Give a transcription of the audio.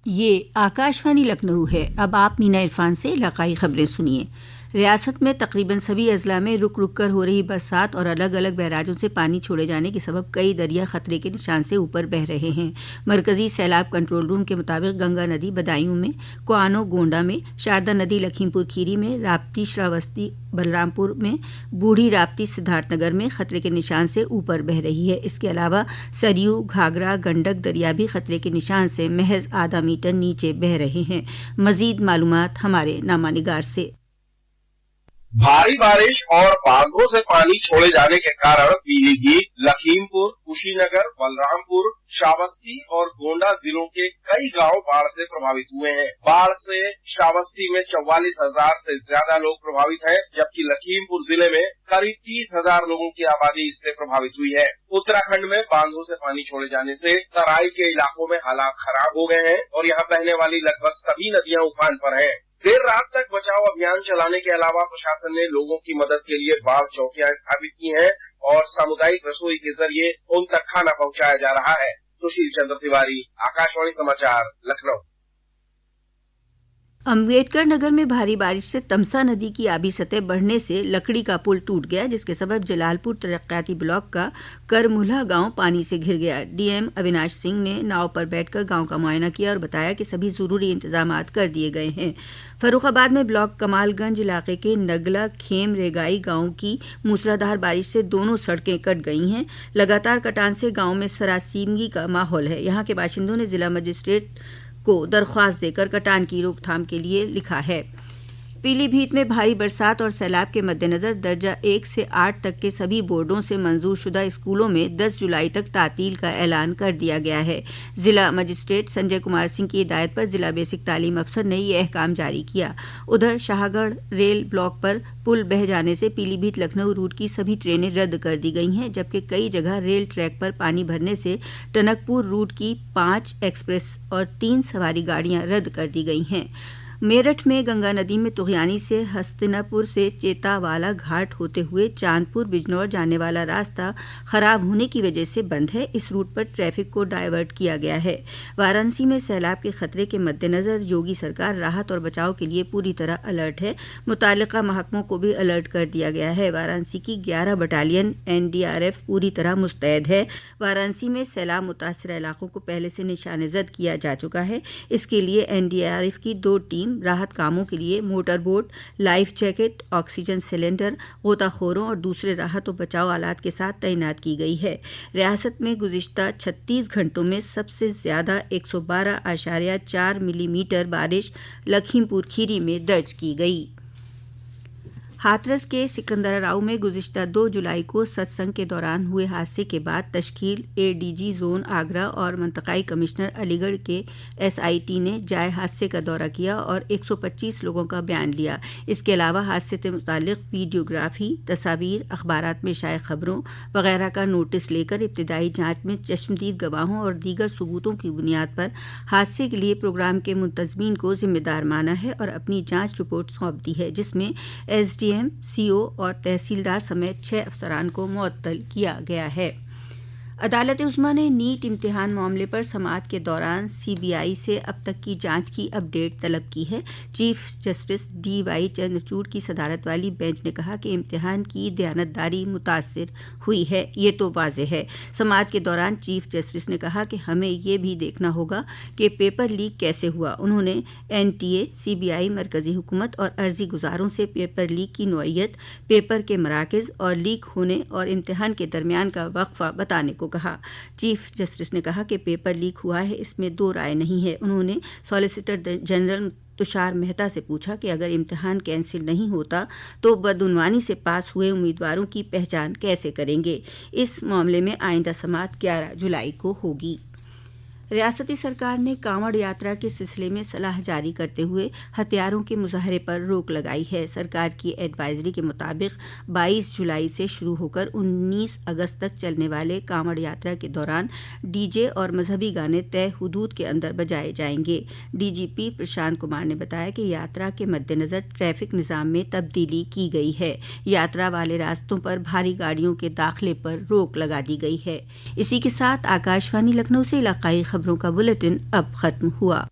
یہ آکاشوانی لکھنؤ ہے۔ اب آپ مینا عرفان سے علاقائی خبریں سنیے۔ ریاست میں تقریباً سبھی اضلاع میں رک رک کر ہو رہی برسات اور الگ الگ بیراجوں سے پانی چھوڑے جانے کے سبب کئی دریا خطرے کے نشان سے اوپر بہہ رہے ہیں۔ مرکزی سیلاب کنٹرول روم کے مطابق گنگا ندی بدایوں میں، کوآنو گونڈا میں، شاردا ندی لکھیم پور کھیری میں، راپتی شراوستی بلرام پور میں، بوڑھی راپتی سدھارتھ نگر میں خطرے کے نشان سے اوپر بہہ رہی ہے۔ اس کے علاوہ سریو، گھاگھرا، گنڈک دریا بھی خطرے کے نشان سے محض آدھا میٹر نیچے بہہ رہے ہیں۔ مزید معلومات ہمارے نامہ نگار سے۔ بھاری بارش اور باندھوں سے پانی چھوڑے جانے کے کارن پیلی بھیت، لکھیم پور، کشی نگر، بلرام پور، شراوستی اور گونڈا ضلعوں کے کئی گاؤں باڑھ سے پربھاوت ہوئے ہیں۔ باڑھ سے شراوستی میں 44,000 سے زیادہ لوگ پربھاوت ہیں، جبکہ لکھیم پور ضلع میں قریب 30,000 لوگوں کی آبادی اس سے پربھاوت ہوئی ہے۔ اتراکھنڈ میں باندھوں سے پانی چھوڑے جانے سے ترائی کے علاقوں میں حالات خراب ہو گئے ہیں اور یہاں بہنے والی لگ بھگ سبھی ندیاں افان پر ہیں۔ دیر رات تک بچاؤ ابھیان چلانے کے علاوہ پرشاسن نے لوگوں کی مدد کے لیے باڑھ چوکیاں استھاپت کی ہیں اور سامودائک رسوئی کے ذریعے ان تک کھانا پہنچایا جا رہا ہے۔ سشیل چندر تیواری، آکاشوانی سماچار، لکھنؤ۔ امبیڈکر نگر میں بھاری بارش سے تمسا ندی کی آبی سطح بڑھنے سے لکڑی کا پل ٹوٹ گیا، جس کے سبب جلال پور ترقیاتی بلاک کا کرمولہ گاؤں پانی سے گھر گیا۔ ڈی ایم اویناش سنگھ نے ناؤ پر بیٹھ کر گاؤں کا معائنہ کیا اور بتایا کہ سبھی ضروری انتظامات کر دیے گئے ہیں۔ فروخ آباد میں بلاک کمال گنج علاقے کے نگلا کھیم ریگائی گاؤں کی موسلادھار بارش سے دونوں سڑکیں کٹ گئی ہیں۔ لگاتار کٹان سے گاؤں میں سراسیمگی کا ماحول ہے۔ یہاں کے باشندوں نے ضلع مجسٹریٹ کو درخواست دے کر کٹان کی روک تھام کے لیے لکھا ہے۔ پیلی بھیت میں بھاری برسات اور سیلاب کے مد نظر درجہ 1 سے 8 تک کے سبھی بورڈوں سے منظور شدہ اسکولوں میں 10 جولائی تک تعطیل کا اعلان کر دیا گیا ہے۔ ضلع مجسٹریٹ سنجے کمار سنگھ کی ہدایت پر ضلع بیسک تعلیم افسر نے یہ احکام جاری کیا۔ ادھر شاہ گڑھ ریل بلاک پر پل بہہ جانے سے پیلی بھیت لکھنؤ روٹ کی سبھی ٹرینیں رد کر دی گئی ہیں، جبکہ کئی جگہ ریل ٹریک پر پانی بھرنے سے ٹنک پور روٹ کی 5 ایکسپریس اور 3 سواری گاڑیاں رد کر دی گئی ہیں۔ میرٹھ میں گنگا ندی میں تغیانی سے ہستنا پور سے چیتا والا گھاٹ ہوتے ہوئے چاندپور بجنور جانے والا راستہ خراب ہونے کی وجہ سے بند ہے۔ اس روٹ پر ٹریفک کو ڈائیورٹ کیا گیا ہے۔ وارانسی میں سیلاب کے خطرے کے مد نظر یوگی سرکار راحت اور بچاؤ کے لیے پوری طرح الرٹ ہے۔ متعلقہ محکموں کو بھی الرٹ کر دیا گیا ہے۔ وارانسی کی 11 بٹالین NDRF پوری طرح مستعد ہے۔ وارانسی میں سیلاب متاثرہ علاقوں کو پہلے سے نشان زد کیا جا چکا ہے۔ اس کے لیے NDRF کی 2 ٹیم راحت کاموں کے لیے motor boat, life jacket, oxygen cylinder, غوطہ خوروں اور دوسرے راحت و بچاؤ آلات کے ساتھ تعینات کی گئی ہے۔ ریاست میں گزشتہ 36 گھنٹوں میں سب سے زیادہ 112.4 ملی میٹر بارش لکھیم پور کھیری میں درج کی گئی۔ ہاتھرس کے سکندراراؤ میں گزشتہ 2 جولائی کو ستسنگ کے دوران ہوئے حادثے کے بعد تشکیل ADG زون آگرہ اور منطقائی کمشنر علی گڑھ کے SIT نے جائے حادثے کا دورہ کیا اور 125 لوگوں کا بیان لیا۔ اس کے علاوہ حادثے سے متعلق ویڈیوگرافی، تصاویر، اخبارات میں شائع خبروں وغیرہ کا نوٹس لے کر ابتدائی جانچ میں چشمدید گواہوں اور دیگر ثبوتوں کی بنیاد پر حادثے کے لیے پروگرام کے منتظمین کو ذمہ دار مانا ہے اور اپنی جانچ رپورٹ سونپ دی ہے، جس میں SDM، CO اور تحصیلدار سمیت 6 افسران کو معطل کیا گیا ہے۔ عدالت عظمیٰ نے نیٹ امتحان معاملے پر سماعت کے دوران CBI سے اب تک کی جانچ کی اپ ڈیٹ طلب کی ہے۔ چیف جسٹس DY چندرچوڑ کی صدارت والی بینچ نے کہا کہ امتحان کی دیانتداری متاثر ہوئی ہے، یہ تو واضح ہے۔ سماعت کے دوران چیف جسٹس نے کہا کہ ہمیں یہ بھی دیکھنا ہوگا کہ پیپر لیک کیسے ہوا۔ انہوں نے NTA، CBI، مرکزی حکومت اور عرضی گزاروں سے پیپر لیک کی نوعیت، پیپر کے مراکز اور لیک ہونے اور امتحان کے درمیان کا وقفہ بتانے کو کہا۔ چیف جسٹس نے کہا کہ پیپر لیک ہوا ہے، اس میں 2 رائے نہیں ہے۔ انہوں نے سالیسیٹر جنرل تشار مہتا سے پوچھا کہ اگر امتحان کینسل نہیں ہوتا تو بدعنوانی سے پاس ہوئے امیدواروں کی پہچان کیسے کریں گے۔ اس معاملے میں آئندہ سماعت 11 جولائی کو ہوگی۔ ریاستی سرکار نے کانوڑ یاترا کے سلسلے میں صلاح جاری کرتے ہوئے ہتھیاروں کے مظاہرے پر روک لگائی ہے۔ سرکار کی ایڈوائزری کے مطابق 22 جولائی سے شروع ہو کر 19 اگست تک چلنے والے کانوڑ یاترا کے دوران DJ اور مذہبی گانے طے حدود کے اندر بجائے جائیں گے۔ DGP پرشانت کمار نے بتایا کہ یاترا کے مد نظر ٹریفک نظام میں تبدیلی کی گئی ہے۔ یاترا والے راستوں پر بھاری گاڑیوں کے داخلے پر روک لگا دی گئی ہے۔ اسی کے ساتھ آکاشوانی لکھنؤ سے علاقائی خبروں کا بلیٹن اب ختم ہوا۔